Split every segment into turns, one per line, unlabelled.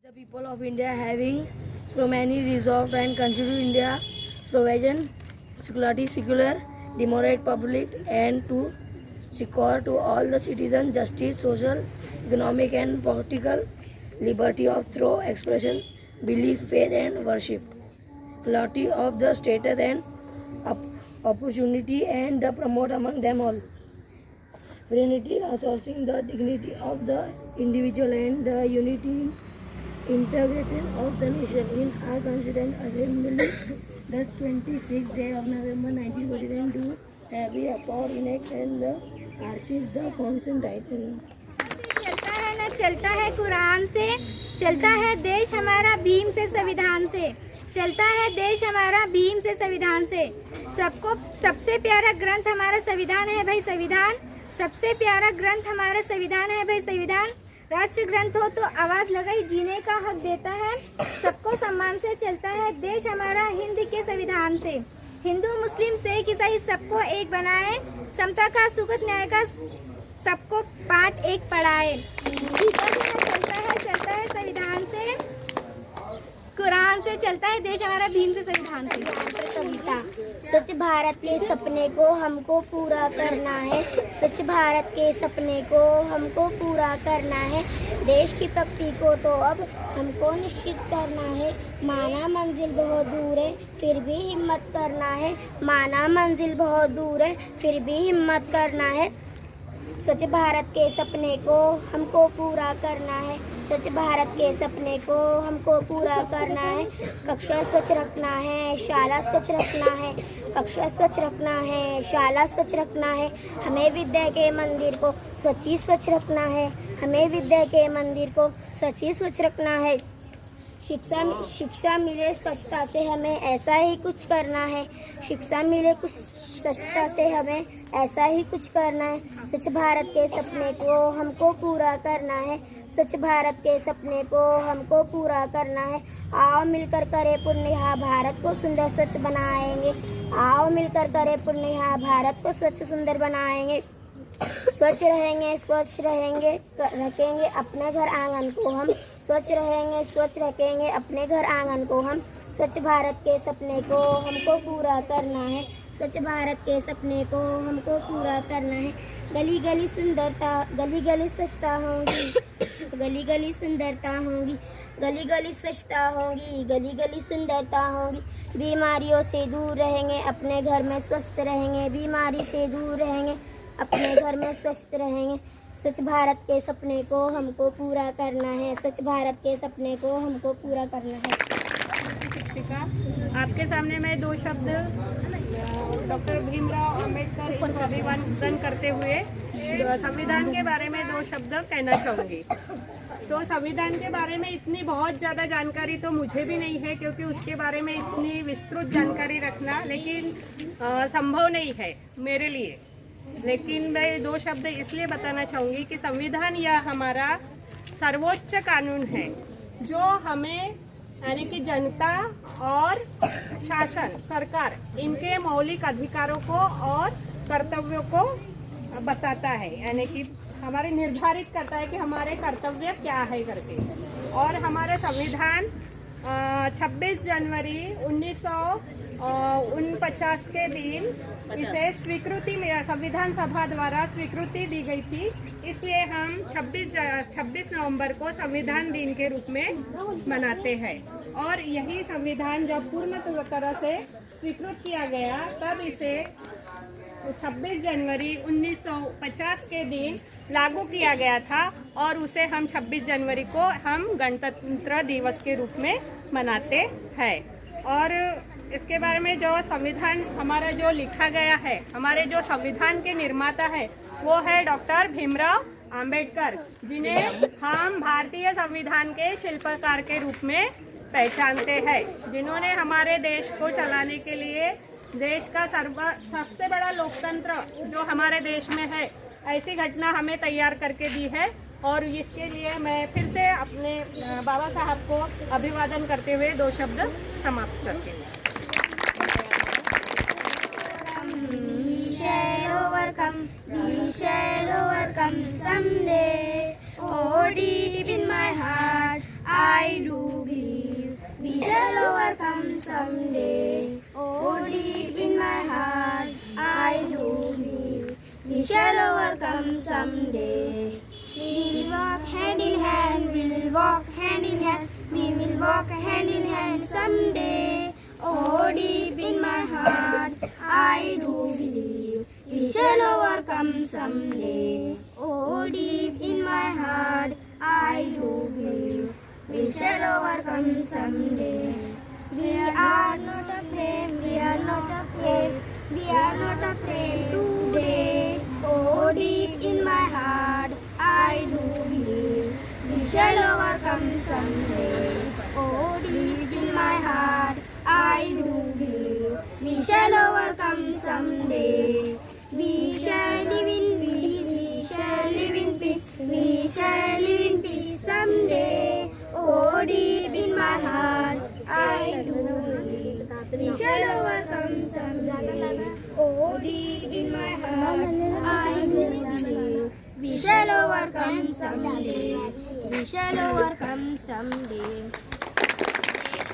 The people of India having so many resolved and consider India provision, security, secular, democratic public, and to secure to all the citizens justice, social, economic, and political liberty of through expression, belief, faith, and worship, equality of the status and opportunity, and the promote among them all. Unity, asserting the dignity of the individual and the unity integrity of the nation in our Constituent Assembly, the 26th day of November 1949 to every power enact and the archive the constant title.
चलता है न चलता है कुरान से, चलता है देश हमारा भीम से संविधान से, चलता है देश हमारा भीम से संविधान से। सबको सबसे प्यारा ग्रंथ हमारा संविधान है भाई संविधान, सबसे प्यारा ग्रंथ हमारा संविधान है भाई संविधान। राष्ट्र ग्रंथ हो तो आवाज लगाई जीने का हक देता है, सबको सम्मान से चलता है देश हमारा हिंद के संविधान से। हिंदू मुस्लिम सिख ईसाई सबको एक बनाए, समता का सुखद न्याय का सबको पाठ एक पढ़ाए। चलता है संविधान से, कुरान से चलता है देश हमारा भीम से संविधान से।
कविता। स्वच्छ भारत के सपने को हमको पूरा करना है, स्वच्छ भारत के सपने को हमको पूरा करना है। देश की प्रगति को तो अब हमको निश्चित करना है। माना मंजिल बहुत दूर है फिर भी हिम्मत करना है, माना मंजिल बहुत दूर है फिर भी हिम्मत करना है। स्वच्छ भारत के सपने को हमको पूरा करना है, स्वच्छ भारत के सपने को हमको पूरा करना है। कक्षा स्वच्छ रखना है, शाला स्वच्छ रखना है, कक्षा स्वच्छ रखना है, शाला स्वच्छ रखना है। हमें विद्या के मंदिर को स्वच्छ ही स्वच्छ रखना है, हमें विद्या के मंदिर को स्वच्छ ही स्वच्छ रखना है। शिक्षा मिले स्वच्छता से हमें ऐसा ही कुछ करना है, शिक्षा मिले कुछ स्वच्छता से हमें ऐसा ही कुछ करना है। स्वच्छ भारत के सपने को हमको पूरा करना है, स्वच्छ भारत के सपने को हमको पूरा करना है। आओ मिलकर करें पुण्य यहाँ भारत को सुंदर स्वच्छ बनाएंगे, आओ मिलकर करें पुण्य यहाँ भारत को स्वच्छ सुंदर बनाएंगे। स्वच्छ रहेंगे स्वच्छ रहेंगे रखेंगे अपने घर आंगन को हम, स्वच्छ रहेंगे स्वच्छ रखेंगे अपने घर आंगन को हम। स्वच्छ भारत के सपने को हमको पूरा करना है, स्वच्छ भारत के सपने को हमको पूरा करना है। गली गली सुंदरता, गली गली स्वच्छता होगी, गली गली सुंदरता होगी, गली गली स्वच्छता होगी, गली गली सुंदरता होगी। बीमारियों से दूर रहेंगे अपने घर में स्वस्थ रहेंगे, बीमारी से दूर रहेंगे अपने घर में स्वस्थ रहेंगे। स्वच्छ भारत के सपने को हमको पूरा करना है, स्वच्छ भारत के सपने को हमको पूरा करना है।
शिक्षिका, आपके सामने मैं दो शब्द डॉक्टर भीमराव अंबेडकर को अभिवादन करते हुए संविधान के बारे में दो शब्द कहना चाहूँगी। तो संविधान के बारे में इतनी बहुत ज़्यादा जानकारी तो मुझे भी नहीं है, क्योंकि उसके बारे में इतनी विस्तृत जानकारी रखना लेकिन संभव नहीं है मेरे लिए। लेकिन मैं दो शब्द इसलिए बताना चाहूँगी कि संविधान यह हमारा सर्वोच्च कानून है जो हमें यानी कि जनता और शासन सरकार इनके मौलिक अधिकारों को और कर्तव्यों को बताता है, यानी कि हमारे निर्धारित करता है कि हमारे कर्तव्य क्या है करके। और हमारा संविधान 26 जनवरी 1949 के दिन इसे स्वीकृति में संविधान सभा द्वारा स्वीकृति दी गई थी, इसलिए हम 26 नवंबर को संविधान दिन के रूप में मनाते हैं। और यही संविधान जब पूर्ण तरह से स्वीकृत किया गया तब इसे 26 जनवरी 1950 के दिन लागू किया गया था, और उसे हम 26 जनवरी को हम गणतंत्र दिवस के रूप में मनाते हैं। और इसके बारे में जो संविधान हमारा जो लिखा गया है, हमारे जो संविधान के निर्माता है वो है डॉक्टर भीमराव अंबेडकर, जिन्हें हम भारतीय संविधान के शिल्पकार के रूप में पहचानते हैं, जिन्होंने हमारे देश को चलाने के लिए देश का सबसे बड़ा लोकतंत्र जो हमारे देश में है ऐसी घटना हमें तैयार करके दी है। और इसके लिए मैं फिर से अपने बाबा साहब को अभिवादन करते हुए दो शब्द समाप्त करती हूँ।
We shall overcome someday. Oh, deep in my heart, I someday. Oh, deep in my heart, I do believe we shall overcome someday. We will walk hand in hand, we will walk hand in hand, we will walk hand in hand someday. Oh, deep in my heart, I do believe we shall overcome someday. Oh, deep in my heart, I do believe we shall overcome someday. We are not afraid, we are not afraid, we are not afraid today. Oh, deep in my heart, I do believe we shall overcome someday. Oh, deep in my heart, I do believe we shall overcome someday. We shall live in peace, we shall live in peace, we shall live in peace someday. Oh, deep in my heart, I do believe we shall overcome someday. Oh, deep in my heart, I do believe we shall overcome someday. We shall overcome someday.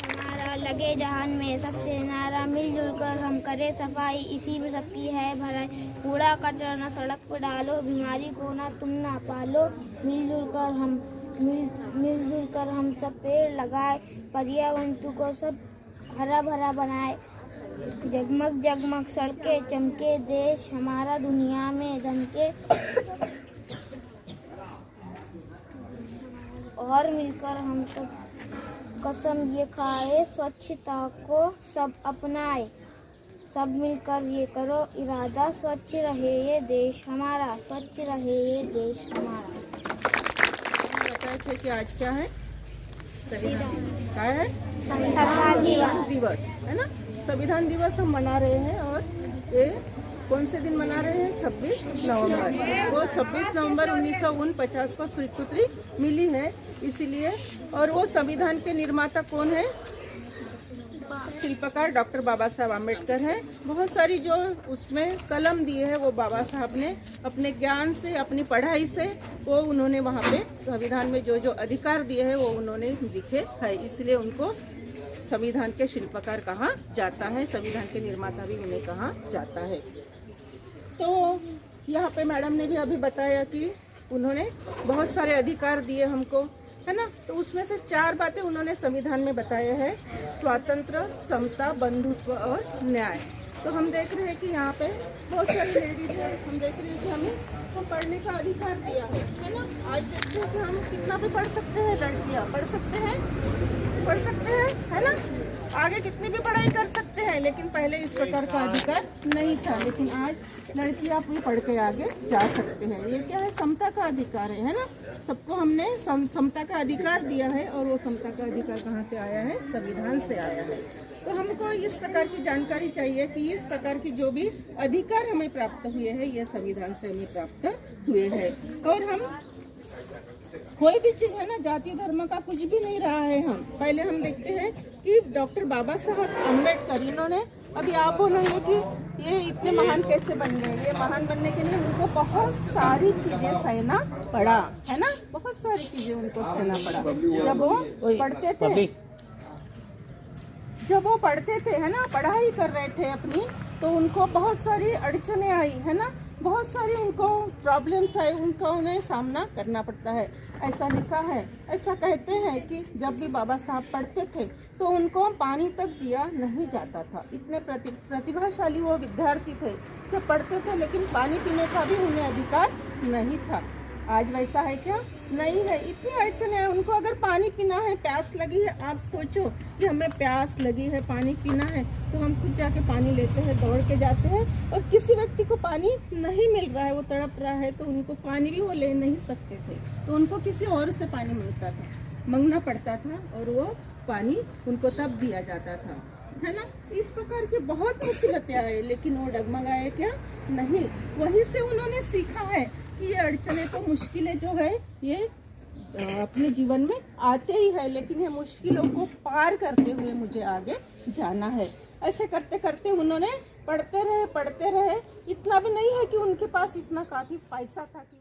हमारा लगे जहान में सबसे नारा, मिलजुल कर हम करें सफाई, इसी में सबकी है भलाई। कूड़ा कचरा ना सड़क पर डालो, बीमारी को ना तुम ना पालो। मिलजुल कर हम सब पेड़ लगाए, पर्यावरण को सब हरा भरा बनाए। जगमग जगमग सड़कें चमके, देश हमारा दुनिया में दमके। और मिलकर हम सब कसम ये खाए, स्वच्छता को सब अपनाए। सब मिलकर ये करो इरादा, स्वच्छ रहे ये देश हमारा, स्वच्छ रहे ये देश हमारा।
बताया थे कि आज क्या है? क्या है?
संविधान
दिवस है ना। संविधान दिवस हम मना रहे हैं और ये कौन से दिन मना रहे हैं? 26 नवंबर। वो 26 नवंबर 1949 को स्वीकृति मिली है इसीलिए। और वो संविधान के निर्माता कौन है? शिल्पकार डॉक्टर बाबा साहब आम्बेडकर है। बहुत सारी जो उसमें कलम दिए है वो बाबा साहब ने अपने ज्ञान से, अपनी पढ़ाई से वो उन्होंने वहाँ पे संविधान में जो जो अधिकार दिए हैं वो उन्होंने लिखे है, इसलिए उनको संविधान के शिल्पकार कहा जाता है, संविधान के निर्माता भी उन्हें कहा जाता है। तो यहाँ पे मैडम ने भी अभी बताया कि उन्होंने बहुत सारे अधिकार दिए हमको, है ना। तो उसमें से 4 बातें उन्होंने संविधान में बताया है: स्वातंत्र, समता, बंधुत्व और न्याय। तो हम देख रहे हैं कि यहाँ पे बहुत सारी लेडीज है, हम देख रहे हैं कि हमें पढ़ने का अधिकार दिया है ना। आज देखते हैं कि हम कितना भी पढ़ सकते हैं, लड़कियाँ पढ़ सकते हैं, है ना। आगे कितनी भी पढ़ाई कर सकते हैं, लेकिन पहले इस प्रकार का अधिकार नहीं था, लेकिन आज लड़कियां भी पढ़ के आगे जा सकते हैं। ये क्या है? समता का अधिकार है ना। सबको हमने समता का अधिकार दिया है और वो समता का अधिकार कहाँ से आया है? संविधान से आया है। तो हमको इस प्रकार की जानकारी चाहिए कि इस प्रकार की जो भी अधिकार हमें प्राप्त हुए हैं ये संविधान से हमें प्राप्त हुए हैं। और हम कोई भी चीज है ना, जाति धर्म का कुछ भी नहीं रहा है। हम पहले हम देखते हैं कि डॉक्टर बाबा साहब आम्बेडकर, इन्होंने, अभी आप बोलेंगे कि ये इतने महान कैसे बन गए। ये महान बनने के लिए उनको बहुत सारी चीजें सहना पड़ा, है ना। बहुत सारी चीजें उनको सहना पड़ा। जब वो पढ़ते थे, है ना, पढ़ाई कर रहे थे अपनी, तो उनको बहुत सारी अड़चने आई, है ना। बहुत सारी उनको प्रॉब्लम्स आए, उनको उन्हें सामना करना पड़ता है। ऐसा लिखा है, ऐसा कहते हैं कि जब भी बाबा साहब पढ़ते थे तो उनको पानी तक दिया नहीं जाता था। इतने प्रतिभाशाली वो विद्यार्थी थे जब पढ़ते थे, लेकिन पानी पीने का भी उन्हें अधिकार नहीं था। आज वैसा है क्या? नहीं है। इतनी अड़चन है उनको। अगर पानी पीना है, प्यास लगी है, आप सोचो कि हमें प्यास लगी है, पानी पीना है, तो हम खुद जाके पानी लेते हैं, दौड़ के जाते हैं। और किसी व्यक्ति को पानी नहीं मिल रहा है, वो तड़प रहा है, तो उनको पानी भी वो ले नहीं सकते थे, तो उनको किसी और से पानी मांगना पड़ता था और वो पानी उनको तब दिया जाता था, है ना। इस प्रकार की बहुत मुसीबतें आए, लेकिन वो डगमगाए क्या? नहीं। वहीं से उन्होंने सीखा है कि ये अड़चने तो, मुश्किलें जो है ये अपने जीवन में आते ही है, लेकिन ये मुश्किलों को पार करते हुए मुझे आगे जाना है। ऐसे करते करते उन्होंने पढ़ते रहे। इतना भी नहीं है कि उनके पास इतना काफ़ी पैसा था कि